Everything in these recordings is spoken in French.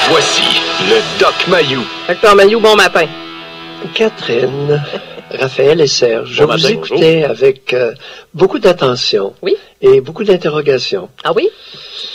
Voici le Doc Mayou. Docteur Mayou, bon matin. Catherine, Raphaël et Serge, je Bon vous matin, écoutais avec beaucoup d'attention Oui? et beaucoup d'interrogations. Ah oui?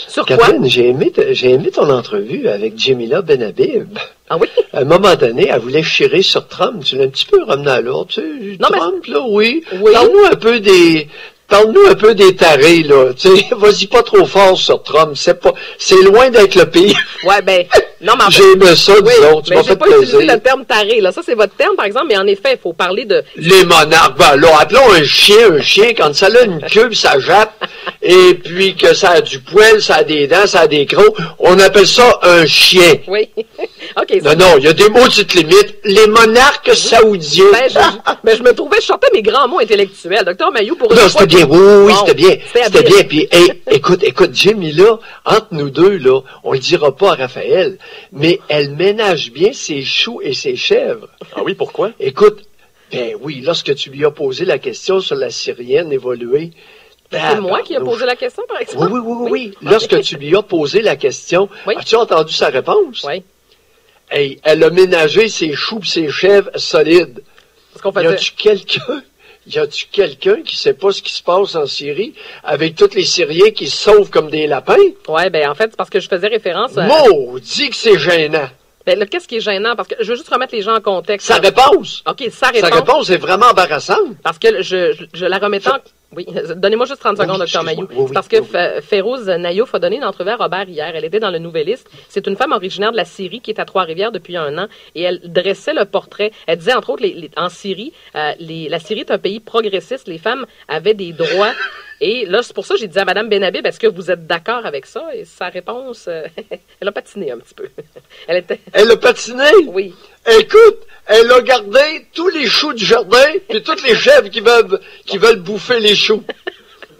Sur Catherine, quoi? j'ai aimé ton entrevue avec Jemila Benhabib. Ah oui? À un moment donné, elle voulait chirer sur Trump. Tu l'as un petit peu ramené à l'autre. Tu sais, Non, mais- Trump, là, oui. Oui. Parle-nous un peu des tarés, là. Tu sais, vas-y pas trop fort sur Trump. C'est loin d'être le pire. Ouais, ben, non, mais en fait, J'ai aimé ça, oui, disons. Tu mais m'as j'ai fait pas utilisé plaisir. le terme taré, là. Ça, c'est votre terme, par exemple, mais en effet, il faut parler de... Les monarques, ben là, appelons un chien, quand ça a une queue, puis ça jappe, et puis que ça a du poil, ça a des dents, ça a des crocs, on appelle ça un chien. Oui. OK. Non, il y a des mots de cette limite. Les monarques saoudiens. Ben, je me trouvais, je sortais mes grands mots intellectuels. Docteur Mayou, pour Non, une c'était fois- bien, oui, Bon, c'était bien. C'était habile. bien, puis écoute, Jimmy, là, entre nous deux, là, on le dira pas à Raphaël, mais elle ménage bien ses choux et ses chèvres. Ah oui, pourquoi? Écoute, ben oui, lorsque tu lui as posé la question sur la Syrienne évoluée, C'est moi qui ai posé la question, par exemple? Oui. Lorsque tu lui as posé la question, Oui. as-tu entendu sa réponse? Oui. Hey, elle a ménagé ses choux et ses chèvres solides. Parce qu'on Y faisait... a-tu quelqu'un qui sait pas ce qui se passe en Syrie avec tous les Syriens qui se sauvent comme des lapins? Ouais, ben, en fait, c'est parce que je faisais référence à... Maudit que c'est gênant. Ben, là, qu'est-ce qui est gênant? Parce que je veux juste remettre les gens en contexte. Sa réponse. OK, sa réponse. Sa réponse est vraiment embarrassante. Parce que je la remets en... Oui, donnez-moi juste 30 secondes, Dr. Mayou. excuse-moi. Oui, C'est parce que oui. Férouz Nayouf a donné une entrevue à Robert hier. Elle était dans le Nouvelliste. C'est une femme originaire de la Syrie qui est à Trois-Rivières depuis un an et elle dressait le portrait. Elle disait, entre autres, en Syrie, la Syrie est un pays progressiste. Les femmes avaient des droits. Et là, c'est pour ça que j'ai dit à Mme Benhabib, est-ce que vous êtes d'accord avec ça? Et sa réponse, elle a patiné un petit peu. Elle a patiné? Oui. Écoute, elle a gardé tous les choux du jardin, puis toutes les chèvres qui veulent bouffer les choux.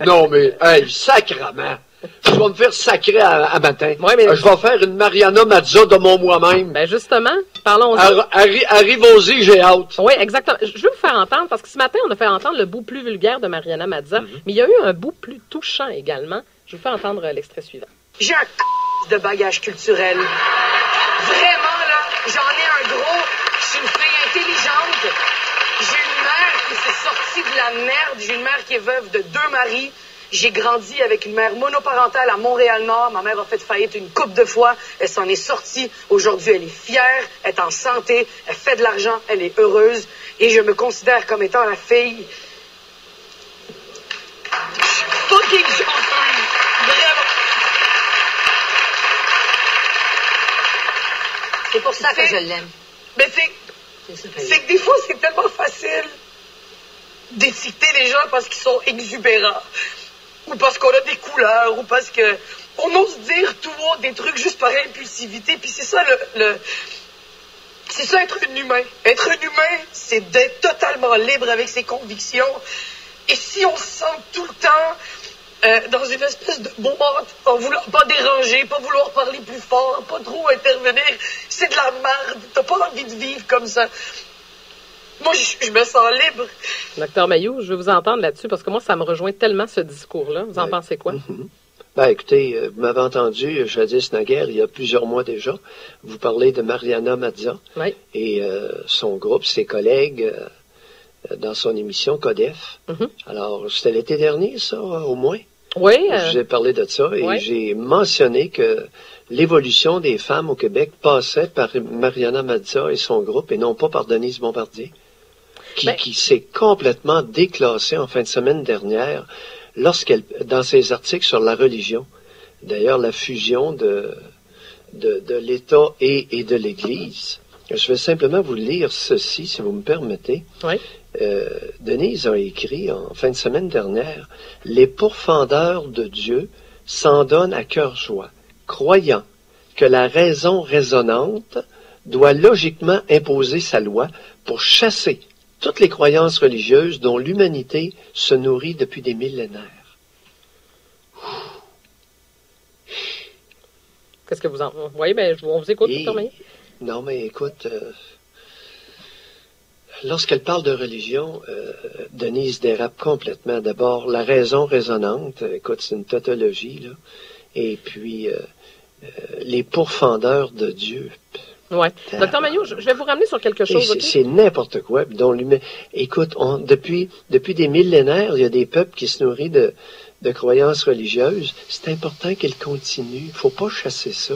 Non, mais, hey, sacrement. Je vais me faire sacrer à matin. Ouais, mais- Je vais faire une Mariana Mazza de mon moi-même. Ben justement, parlons-en. Arrivons-y, j'ai hâte. Oui, exactement. Je veux vous faire entendre, parce que ce matin, on a fait entendre le bout plus vulgaire de Mariana Mazza, mais il y a eu un bout plus touchant également. Je vous fais entendre l'extrait suivant. J'ai un de bagage culturel. Vraiment, là, j'en ai un gros. Je suis une fille intelligente. J'ai une mère qui s'est sortie de la merde. J'ai une mère qui est veuve de 2 maris. J'ai grandi avec une mère monoparentale à Montréal-Nord. Ma mère a fait faillite une couple de fois. Elle s'en est sortie. Aujourd'hui, elle est fière, elle est en santé, elle fait de l'argent, elle est heureuse. Et je me considère comme étant la fille... Je suis fucking chanteuse. Vraiment. C'est pour ça que je l'aime. Mais c'est que des fois, c'est tellement facile d'étiqueter les gens parce qu'ils sont exubérants. Ou parce qu'on a des couleurs, ou parce que on ose dire tout haut des trucs juste par impulsivité. Puis c'est ça c'est ça être un humain. Être un humain, c'est d'être totalement libre avec ses convictions. Et si on se sent tout le temps dans une espèce de moment, en voulant pas déranger, pas vouloir parler plus fort, pas trop intervenir, c'est de la merde. T'as pas envie de vivre comme ça. Moi, je me sens libre. Docteur Mayou, je veux vous entendre là-dessus, parce que moi, ça me rejoint tellement ce discours-là. Vous en pensez quoi? Ben, écoutez, vous m'avez entendu jadis naguère, il y a plusieurs mois déjà, vous parlez de Mariana Mazza Oui. et son groupe, ses collègues, dans son émission Codef. Alors, c'était l'été dernier, ça, au moins. Oui. Je vous ai parlé de ça et ouais. j'ai mentionné que l'évolution des femmes au Québec passait par Mariana Mazza et son groupe et non pas par Denise Bombardier, qui s'est complètement déclassée en fin de semaine dernière dans ses articles sur la religion. D'ailleurs, la fusion de l'État et de l'Église. Je vais simplement vous lire ceci, si vous me permettez. Oui. Denise a écrit en fin de semaine dernière, « Les pourfendeurs de Dieu s'en donnent à cœur joie, croyant que la raison raisonnante doit logiquement imposer sa loi pour chasser toutes les croyances religieuses dont l'humanité se nourrit depuis des millénaires. » Qu'est-ce que vous en... Oui, ben, on vous écoute, Dr. Mayou. Non, mais écoute... Lorsqu'elle parle de religion, Denise dérape complètement. D'abord, la raison raisonnante, écoute, c'est une tautologie, là. Et puis, les pourfendeurs de Dieu. Oui. Docteur Mailloux, je vais vous ramener sur quelque chose. Okay? C'est n'importe quoi. Écoute, depuis des millénaires, il y a des peuples qui se nourrissent de croyances religieuses. C'est important qu'elles continuent. Il ne faut pas chasser ça.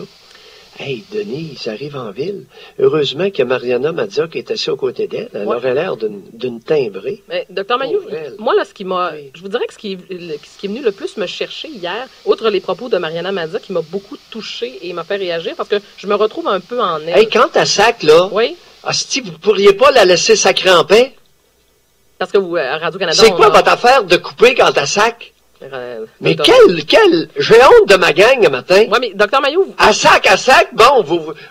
Hey, Denis, ils arrivent en ville. Heureusement qu'il y a Mariana Mazza qui est assise aux côtés d'elle. Elle aurait l'air d'une timbrée. Mais, Docteur Mailloux, moi, là, je vous dirais que ce qui est venu le plus me chercher hier, outre les propos de Mariana Mazza, qui m'a beaucoup touché et m'a fait réagir, parce que je me retrouve un peu en elle. Hey, quand ta sac, là, hostie, vous pourriez pas la laisser sacrer en paix? Parce que vous, à Radio-Canada... C'est quoi votre affaire de couper quand ta sac? Mais j'ai honte de ma gang le matin. Oui, mais Docteur Mailloux... À sac, bon,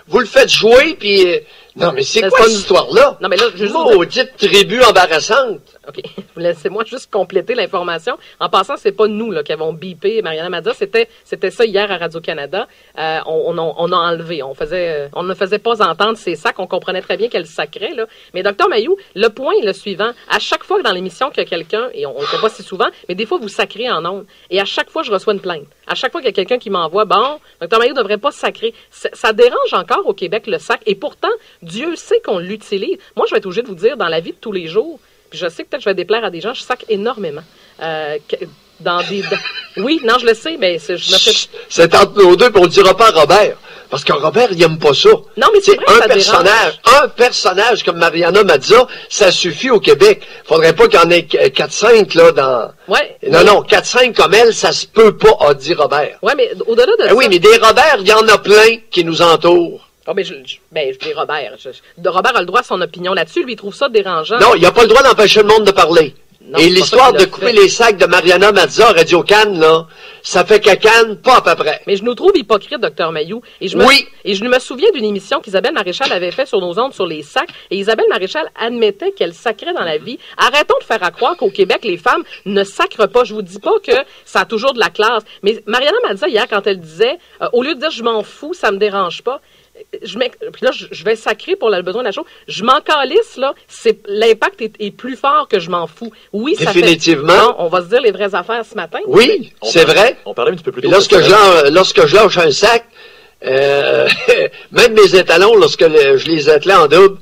vous le faites jouer, puis... Non, mais c'est quoi cette histoire-là? Non, mais là, maudite tribu embarrassante. OK. Laissez-moi juste compléter l'information. En passant, c'est pas nous là, qui avons bipé Mariana Mazza. C'était ça hier à Radio-Canada. On a enlevé. On ne faisait pas entendre ces sacs. On comprenait très bien qu'elle sacrait. Là. Mais Docteur Mailloux, le point est le suivant. À chaque fois que dans l'émission qu'il y a quelqu'un, et on ne le fait pas si souvent, mais des fois, vous sacrez en ondes. Et à chaque fois, je reçois une plainte. À chaque fois qu'il y a quelqu'un qui m'envoie, bon, Docteur Mailloux ne devrait pas sacrer. Ça dérange encore au Québec, le sac. Et pourtant, Dieu sait qu'on l'utilise. Moi, je vais être obligée de vous dire, dans la vie de tous les jours, puis je sais que peut-être je vais déplaire à des gens, je sac énormément. Oui, non, je le sais, mais je me fais... C'est entre nous deux, puis on ne dira pas à Robert. Parce que Robert, il n'aime pas ça. Non, mais c'est vrai que ça dérange. Un personnage comme Mariana Mazza, ça suffit au Québec. Faudrait pas qu'il y en ait 4-5, là, dans... Ouais. Non, 4-5 comme elle, ça se peut pas, a dit Robert. Ouais, mais au-delà de ça... Oui, mais des Robert, il y en a plein qui nous entourent. Oh, mais je dis Robert. Robert a le droit à son opinion là-dessus. Lui, il trouve ça dérangeant. Non, il n'a pas le droit d'empêcher le monde de parler. Non, et l'histoire de couper les sacs de Mariana Mazza à Radio-Can, là, ça fait qu'à Cannes, pas à peu près. Mais je nous trouve hypocrite, Docteur Mailloux. Et je me souviens d'une émission qu'Isabelle Maréchal avait fait sur nos ondes sur les sacs. Et Isabelle Maréchal admettait qu'elle sacrait dans la vie. Arrêtons de faire à croire qu'au Québec, les femmes ne sacrent pas. Je vous dis pas que ça a toujours de la classe. Mais Mariana Mazza, hier, quand elle disait, au lieu de dire je m'en fous, ça me dérange pas, puis là, je vais sacrer pour le besoin de la chose. Je m'en calisse, là. L'impact est plus fort que je m'en fous. Oui, ça définitivement. Non, on va se dire les vraies affaires ce matin. Oui, c'est vrai. On parlait un petit peu plus tôt. Lorsque je lâche un sac, même mes étalons, lorsque je les attelais en double,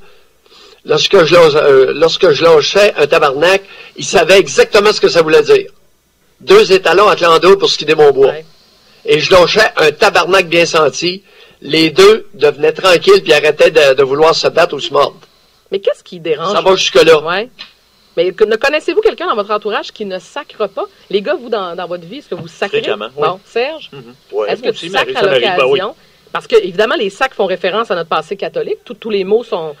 lorsque je lâchais un tabarnak, ils savaient exactement ce que ça voulait dire. 2 étalons attelés en double pour skider mon bois. Ouais. Et je lâchais un tabarnak bien senti. Les deux devenaient tranquilles puis arrêtaient de vouloir se battre ou se mordre. Mais qu'est-ce qui dérange? Ça va jusque-là. Ouais. Mais ne connaissez-vous quelqu'un dans votre entourage qui ne sacre pas? Les gars, vous, dans votre vie, est-ce que vous sacrez? Fréquemment, bon, Serge? Ouais, est-ce que tu sacres à l'occasion? Parce que, évidemment, les sacs font référence à notre passé catholique. Tous les mots font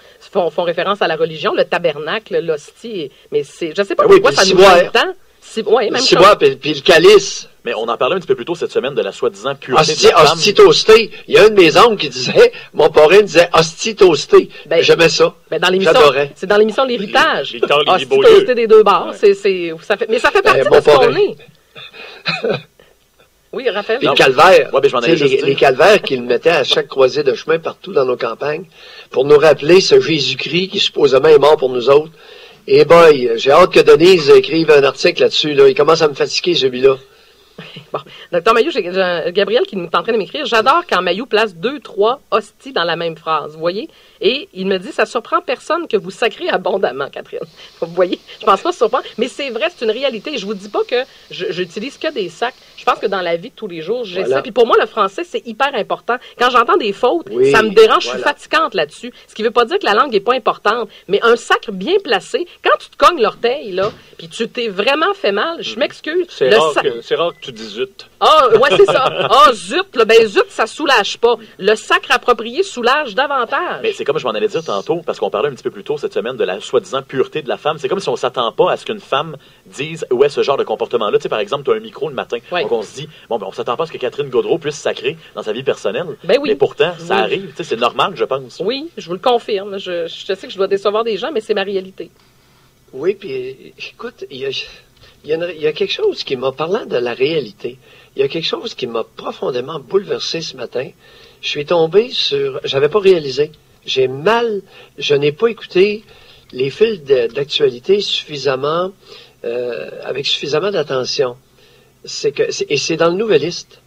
référence à la religion, le tabernacle, l'hostie. Mais je ne sais pas pourquoi ça nous met tant. Ouais, même chose. Puis le calice. Mais on en parlait un petit peu plus tôt cette semaine de la soi-disant pureté de la femme. Hostie toasté. Il y a un de mes oncles qui disait, mon parrain disait hostie toasté. J'aimais ça. J'adorais. C'est dans l'émission L'Héritage. Hostie toasté des deux bords. Ouais. Mais ça fait partie de ce qu'on est. Oui, Raphaël. Les calvaires. Les calvaires qu'ils mettaient à chaque croisée de chemin partout dans nos campagnes pour nous rappeler ce Jésus-Christ qui supposément est mort pour nous autres. Et boy, j'ai hâte que Denise écrive un article là-dessus. Là. Il commence à me fatiguer, celui-là. Bon. Docteur Mailloux, j'ai Gabriel qui est en train de m'écrire. J'adore quand Mailloux place 2-3 hosties dans la même phrase. Vous voyez? Et il me dit, ça surprend personne que vous sacrez abondamment, Catherine. Vous voyez? Je pense pas que ça surprend. Mais c'est vrai, c'est une réalité. Je vous dis pas que j'utilise que des sacs. Je pense que dans la vie de tous les jours, j'essaie. Puis pour moi, le français, c'est hyper important. Quand j'entends des fautes, ça me dérange. Je suis fatigante là-dessus. Ce qui veut pas dire que la langue est pas importante. Mais un sacre bien placé, quand tu te cognes l'orteil, là, puis tu t'es vraiment fait mal, je m'excuse. C'est rare que tu dis zut. Ah, ouais, c'est ça. Ah, zut, là, ben zut, ça soulage pas. Le sacre approprié soulage davantage. Mais c'est comme je m'en allais dire tantôt, parce qu'on parlait un petit peu plus tôt cette semaine de la soi-disant pureté de la femme. C'est comme si on s'attend pas à ce qu'une femme dise ouais, ce genre de comportement-là. Tu sais, par exemple, tu as un micro le matin. Ouais. Donc on se dit, bon, ben on s'attend pas à ce que Catherine Gaudreau puisse sacrer dans sa vie personnelle. Ben oui. Mais pourtant, ça arrive. Tu sais, c'est normal, je pense. Oui, je vous le confirme. Je sais que je dois décevoir des gens, mais c'est ma réalité. Oui, puis écoute, il y a quelque chose qui m'a, parlant de la réalité, il y a quelque chose qui m'a profondément bouleversé ce matin. Je suis tombé j'avais pas réalisé. Je n'ai pas écouté les fils d'actualité suffisamment, avec suffisamment d'attention. Et c'est dans le Nouvelliste.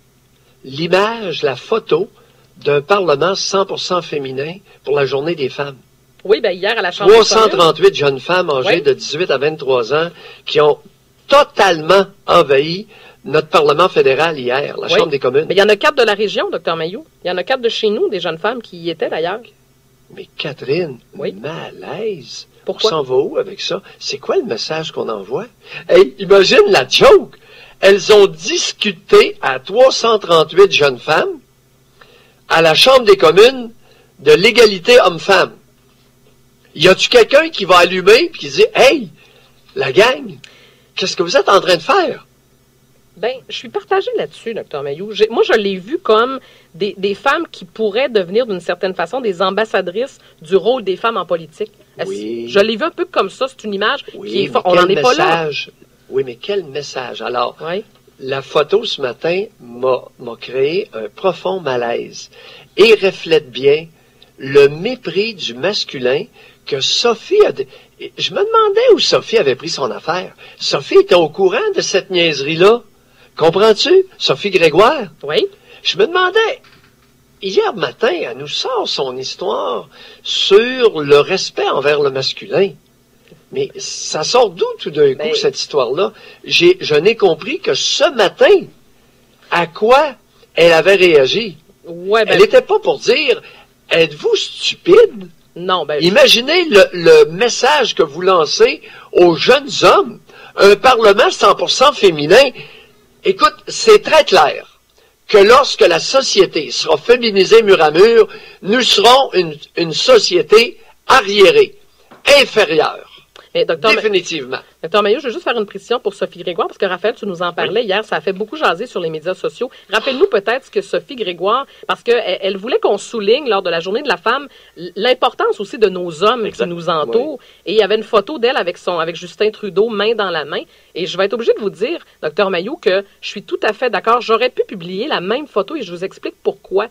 l'image, la photo d'un Parlement 100% féminin pour la Journée des femmes. Oui, bien hier à la Chambre 338 jeunes femmes âgées de 18 à 23 ans qui ont totalement envahi notre Parlement fédéral hier, la Chambre des communes. Mais il y en a 4 de la région, Dr Mailloux. Il y en a 4 de chez nous, des jeunes femmes qui y étaient d'ailleurs. Mais Catherine, malaise. Pourquoi? On s'en va où avec ça? C'est quoi le message qu'on envoie? Hey, imagine la joke! Elles ont discuté à 338 jeunes femmes à la Chambre des communes de l'égalité homme-femme. Y a-tu quelqu'un qui va allumer et qui dit « Hey, la gang, qu'est-ce que vous êtes en train de faire? » Ben, je suis partagée là-dessus, Dr Mailloux. Moi, je l'ai vu comme des femmes qui pourraient devenir, d'une certaine façon, des ambassadrices du rôle des femmes en politique. Oui. Je l'ai vu un peu comme ça. C'est une image qui est... On n'en est pas là. Oui, mais quel message? Alors, la photo ce matin m'a créé un profond malaise et reflète bien le mépris du masculin que Sophie a... Je me demandais où Sophie avait pris son affaire. Sophie était au courant de cette niaiserie-là. Comprends-tu? Sophie Grégoire? Oui. Je me demandais, hier matin, elle nous sort son histoire sur le respect envers le masculin. Mais ça sort d'où tout d'un coup, cette histoire-là? Je n'ai compris que ce matin, à quoi elle avait réagi. Ouais, elle n'était pas pour dire, êtes-vous stupide? Non, Imaginez le message que vous lancez aux jeunes hommes. Un Parlement 100% féminin. Écoute, c'est très clair que lorsque la société sera féminisée mur à mur, nous serons une société arriérée, inférieure. Mais définitivement. Dr Mailloux, je veux juste faire une précision pour Sophie Grégoire, parce que Raphaël, tu nous en parlais hier, ça a fait beaucoup jaser sur les médias sociaux. Rappelle-nous peut-être ce que Sophie Grégoire, parce qu'elle voulait qu'on souligne lors de la Journée de la femme l'importance aussi de nos hommes qui nous entourent. Et il y avait une photo d'elle avec Justin Trudeau, main dans la main. Et je vais être obligée de vous dire, Dr Mailloux, que je suis tout à fait d'accord. J'aurais pu publier la même photo et je vous explique pourquoi.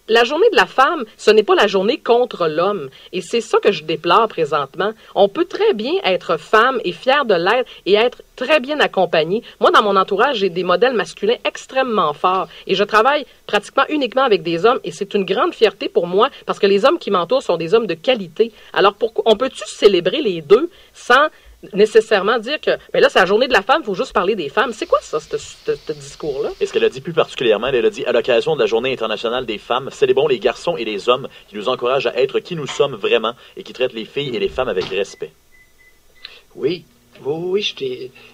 La Journée de la femme, ce n'est pas la journée contre l'homme. Et c'est ça que je déplore présentement. On peut très bien être femme et fière de l'être et être très bien accompagnée. Moi, dans mon entourage, j'ai des modèles masculins extrêmement forts et je travaille pratiquement uniquement avec des hommes et c'est une grande fierté pour moi parce que les hommes qui m'entourent sont des hommes de qualité. Alors, on peut-tu célébrer les deux sans nécessairement dire que, mais là, c'est la Journée de la femme, il faut juste parler des femmes. C'est quoi ça, ce discours-là? Et ce qu'elle a dit plus particulièrement, elle a dit, à l'occasion de la Journée internationale des femmes, célébrons les garçons et les hommes qui nous encouragent à être qui nous sommes vraiment et qui traitent les filles et les femmes avec respect. Oui,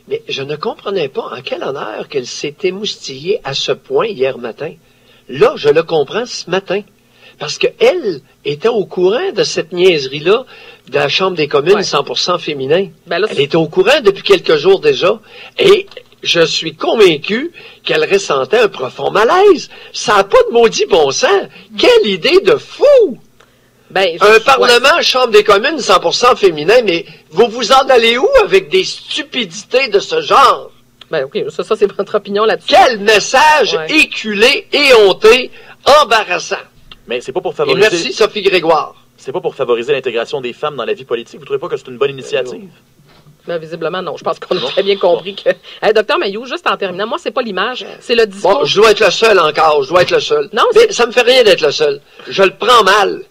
mais je ne comprenais pas en quel honneur qu'elle s'est émoustillée à ce point hier matin. Là, je le comprends ce matin. Parce qu'elle était au courant de cette niaiserie-là de la Chambre des communes 100% féminin. Elle était au courant depuis quelques jours déjà. Et je suis convaincu qu'elle ressentait un profond malaise. Ça n'a pas de maudit bon sens. Quelle idée de fou! Un Parlement, Chambre des communes 100% féminin, mais vous en allez où avec des stupidités de ce genre? OK, ça c'est votre opinion là-dessus. Quel message éculé, éhonté, embarrassant. Mais c'est pas pour favoriser... Et merci, Sophie Grégoire. C'est pas pour favoriser l'intégration des femmes dans la vie politique. Vous trouvez pas que c'est une bonne initiative? Ben, visiblement, non. Je pense qu'on a très bien compris que... Docteur Mailloux, juste en terminant, moi, c'est pas l'image, c'est le discours... Bon, je dois être le seul encore. Je dois être le seul. Non, mais ça me fait rien d'être le seul. Je le prends mal.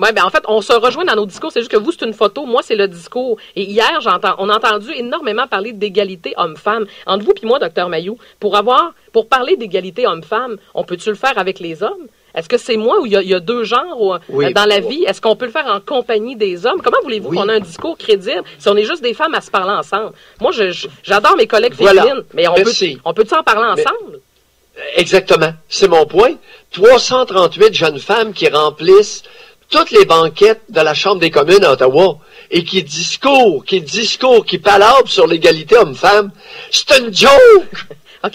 Oui, ben en fait, on se rejoint dans nos discours. C'est juste que vous, c'est une photo. Moi, c'est le discours. Et hier, on a entendu énormément parler d'égalité homme-femme. Entre vous et moi, Dr Mailloux, pour parler d'égalité homme-femme, on peut-tu le faire avec les hommes? Est-ce que c'est moi ou il y a deux genres dans la vie? Est-ce qu'on peut le faire en compagnie des hommes? Comment voulez-vous qu'on ait un discours crédible si on est juste des femmes à se parler ensemble? Moi, j'adore mes collègues féminines, mais on peut en parler ensemble? Exactement. C'est mon point. 338 jeunes femmes qui remplissent toutes les banquettes de la Chambre des communes à Ottawa et qui palabrent sur l'égalité homme-femme. C'est une joke!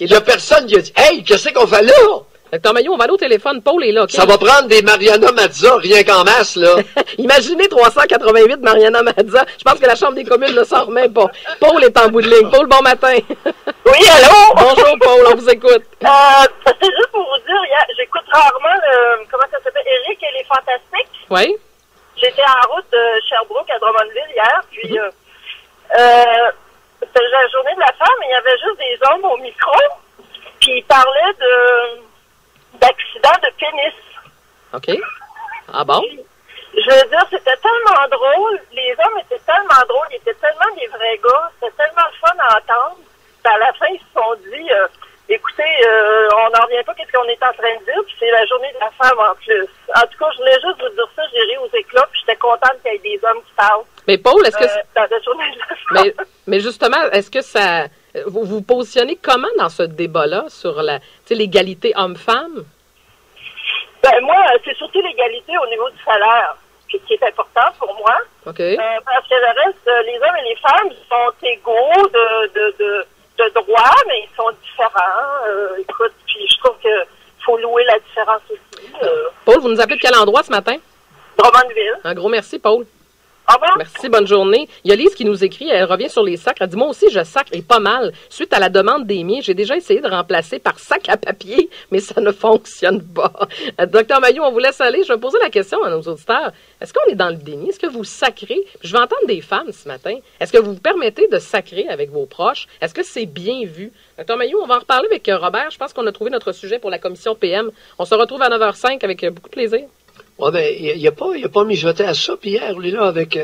Il n'y a personne qui a dit « Hey, qu'est-ce qu'on fait là? » Dr Mailloux, on va aller au téléphone. Paul est là. Okay? Ça va prendre des Mariana Mazza, rien qu'en masse, là. Imaginez 388 Mariana Mazza. Je pense que la Chambre des communes ne sort même pas. Paul est en bout de ligne. Paul, bon matin. Oui, allô? Bonjour, Paul, on vous écoute. C'est juste pour vous dire, j'écoute rarement comment ça s'appelle, Éric et les Fantastiques. Oui. J'étais en route de Sherbrooke à Drummondville hier, puis c'était la journée de la femme, et il y avait juste des hommes au micro, puis ils parlaient d'accident de pénis. OK. Ah bon? Je veux dire, c'était tellement drôle. Les hommes étaient tellement drôles. Ils étaient tellement des vrais gars. C'était tellement le fun à entendre. Puis à la fin, ils se sont dit, écoutez, on n'en revient pas qu'est-ce qu'on est en train de dire. Puis c'est la journée de la femme en plus. En tout cas, je voulais juste vous dire ça. J'ai ri aux éclats. Puis j'étais contente qu'il y ait des hommes qui parlent. Mais Paul, est-ce que... dans la journée de la femme. Mais justement, est-ce que ça... Vous vous positionnez comment dans ce débat-là sur l'égalité homme-femme? Ben moi, c'est surtout l'égalité au niveau du salaire qui est important pour moi. Okay. Parce que le reste, les hommes et les femmes sont égaux de droit, mais ils sont différents. Écoute, puis je trouve que faut louer la différence aussi. Paul, vous nous appelez de quel endroit ce matin? Drummondville. Un gros merci, Paul. Au revoir. Merci, bonne journée. Il y a Lise qui nous écrit, elle revient sur les sacs. Elle dit, moi aussi, je sacre et pas mal. Suite à la demande des miens, j'ai déjà essayé de remplacer par sac à papier, mais ça ne fonctionne pas. Docteur Mailloux, on vous laisse aller. Je vais poser la question à nos auditeurs. Est-ce qu'on est dans le déni? Est-ce que vous sacrez? Je vais entendre des femmes ce matin. Est-ce que vous vous permettez de sacrer avec vos proches? Est-ce que c'est bien vu? Docteur Mailloux, on va en reparler avec Robert. Je pense qu'on a trouvé notre sujet pour la commission PM. On se retrouve à 9h05 avec beaucoup de plaisir. Ouais, ben, il a pas mijoté à ça. Puis hier, lui, là, avec,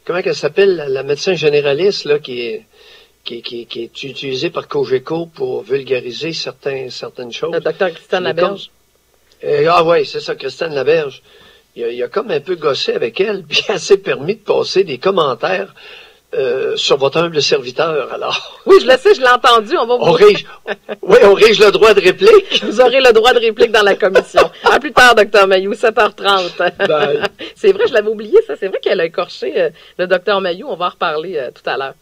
comment qu'elle s'appelle, la médecin généraliste, là, qui est utilisée par Cogeco pour vulgariser certaines choses. Le docteur Christiane Laberge. Oui, c'est ça, Christiane Laberge. Il a comme un peu gossé avec elle, puis elle s'est permis de passer des commentaires sur votre humble serviteur, alors. Oui, je le sais, je l'ai entendu. On rige le droit de réplique. Vous aurez le droit de réplique dans la commission. À plus tard, Dr Mailloux, 7h30. Bye. C'est vrai, je l'avais oublié, ça. C'est vrai qu'elle a écorché le Dr Mailloux. On va en reparler tout à l'heure.